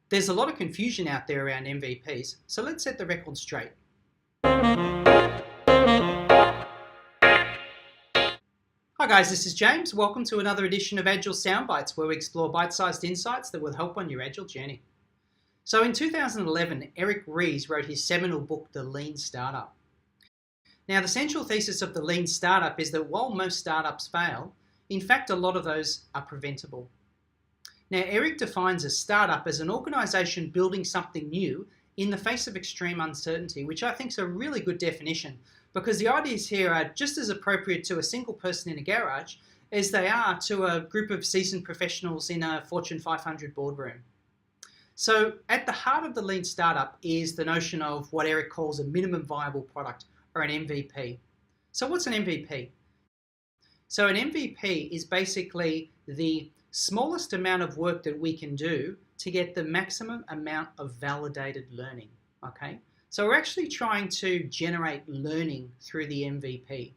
There's a lot of confusion out there around MVPs, so let's set the record straight. Hi guys, this is James. Welcome to another edition of Agile Soundbites, where we explore bite-sized insights that will help on your Agile journey. So in 2011, Eric Ries wrote his seminal book, The Lean Startup. Now, the central thesis of the Lean Startup is that while most startups fail, in fact, a lot of those are preventable. Now, Eric defines a startup as an organization building something new in the face of extreme uncertainty, which I think is a really good definition, because the ideas here are just as appropriate to a single person in a garage as they are to a group of seasoned professionals in a Fortune 500 boardroom. So at the heart of the Lean Startup is the notion of what Eric calls a minimum viable product, or an MVP. So what's an MVP? So an MVP is basically the smallest amount of work that we can do to get the maximum amount of validated learning, okay? So we're actually trying to generate learning through the MVP.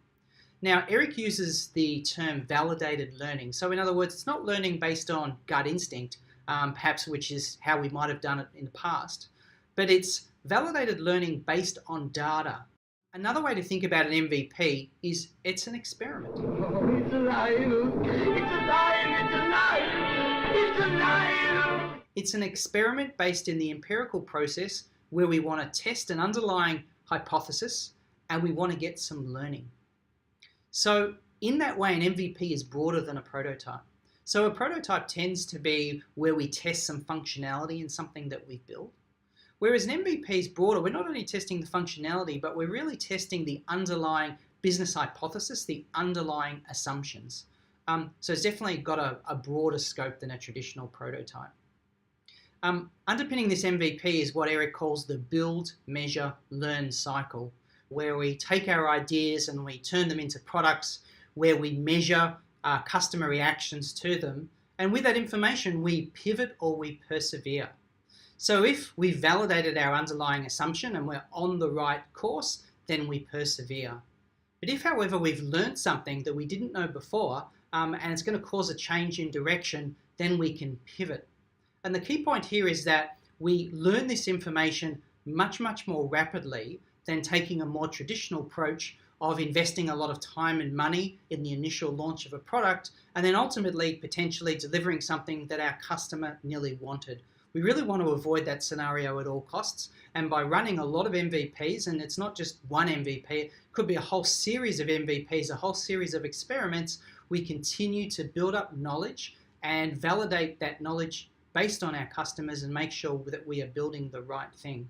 Now, Eric uses the term validated learning. So in other words, it's not learning based on gut instinct, perhaps, which is how we might have done it in the past, but it's validated learning based on data. Another way to think about an MVP is it's an experiment. Oh, it's alive! It's alive! It's alive! It's alive! It's an experiment based in the empirical process where we want to test an underlying hypothesis and we want to get some learning. So in that way, an MVP is broader than a prototype. So a prototype tends to be where we test some functionality in something that we've built. Whereas an MVP is broader, we're not only testing the functionality, but we're really testing the underlying business hypothesis, the underlying assumptions. So it's definitely got a broader scope than a traditional prototype. Underpinning this MVP is what Eric calls the build, measure, learn cycle, where we take our ideas and we turn them into products, where we measure customer reactions to them, and with that information we pivot or we persevere. So if we've validated our underlying assumption and we're on the right course, then we persevere. But if, however, we've learned something that we didn't know before, and it's going to cause a change in direction, then we can pivot. And the key point here is that we learn this information much, much more rapidly than taking a more traditional approach of investing a lot of time and money in the initial launch of a product, and then ultimately potentially delivering something that our customer nearly wanted. We really want to avoid that scenario at all costs, and by running a lot of MVPs, and it's not just one MVP, it could be a whole series of MVPs, a whole series of experiments, we continue to build up knowledge and validate that knowledge based on our customers and make sure that we are building the right thing.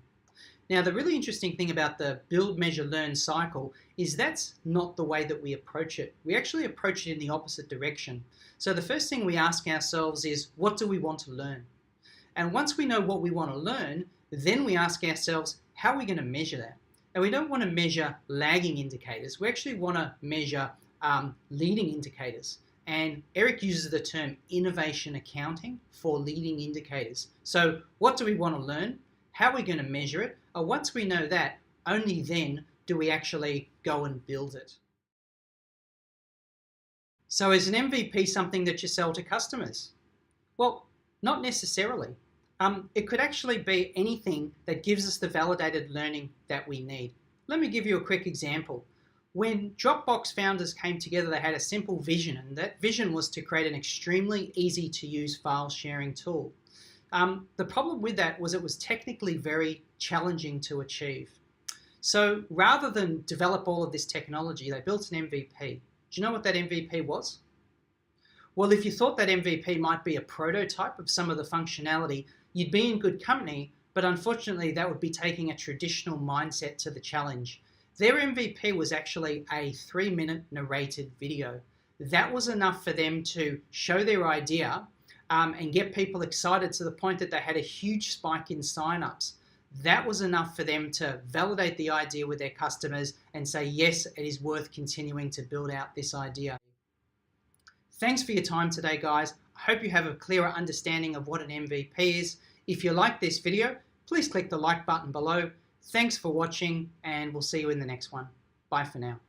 Now, the really interesting thing about the build, measure, learn cycle is that's not the way that we approach it. We actually approach it in the opposite direction. So the first thing we ask ourselves is, what do we want to learn? And once we know what we want to learn, then we ask ourselves, how are we going to measure that? And we don't want to measure lagging indicators. We actually want to measure leading indicators. And Eric uses the term innovation accounting for leading indicators. So what do we want to learn? How are we going to measure it? Once we know that, only then do we actually go and build it. So is an MVP something that you sell to customers? Well, not necessarily. It could actually be anything that gives us the validated learning that we need. Let me give you a quick example. When Dropbox founders came together, they had a simple vision, and that vision was to create an extremely easy to use file sharing tool. The problem with that was it was technically very challenging to achieve. So rather than develop all of this technology, they built an MVP. Do you know what that MVP was? Well, if you thought that MVP might be a prototype of some of the functionality, you'd be in good company, but unfortunately that would be taking a traditional mindset to the challenge. Their MVP was actually a 3-minute narrated video. That was enough for them to show their idea and get people excited to the point that they had a huge spike in signups. That was enough for them to validate the idea with their customers and say, yes, it is worth continuing to build out this idea. Thanks for your time today, guys. I hope you have a clearer understanding of what an MVP is. If you like this video, please click the like button below. Thanks for watching, and we'll see you in the next one. Bye for now.